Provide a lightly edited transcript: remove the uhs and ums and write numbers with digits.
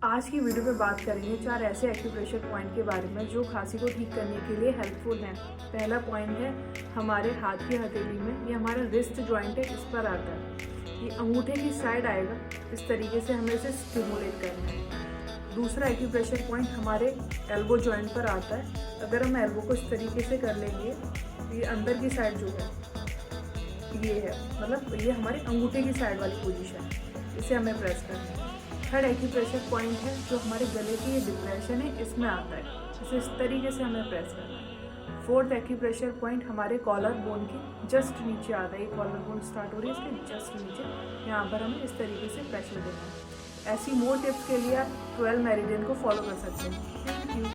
आज की वीडियो में बात करेंगे 4 ऐसे एक्यूप्रेशर पॉइंट के बारे में जो खांसी को ठीक करने के लिए हेल्पफुल हैं। पहला पॉइंट है हमारे हाथ की हथेली में, ये हमारा रिस्ट जॉइंट है, इस पर आता है। ये अंगूठे की साइड आएगा, इस तरीके से हमें इसे स्टिमुलेट करना है। दूसरा एक्यूप्रेशर पॉइंट हमारे एल्बो जॉइंट पर आता है। अगर हम एल्बो को इस तरीके से कर लेंगे तो ये अंदर की साइड जो है ये है, मतलब ये हमारे अंगूठे की साइड वाली पोजीशन है, इसे हमें प्रेस करना है। थर्ड एक्यूप्रेशर पॉइंट है जो हमारे गले की ये डिप्रेशन है, इसमें आता है, इसे इस तरीके से हमें प्रेस करना है। फोर्थ एक्यूप्रेशर पॉइंट हमारे कॉलर बोन के जस्ट नीचे आता है। ये कॉलर बोन स्टार्ट हो रही है, इसके जस्ट नीचे यहाँ पर हमें इस तरीके से प्रेशर देना है। ऐसी मोर टिप्स के लिए आप 12 मेरिडियन को फॉलो कर सकते हैं।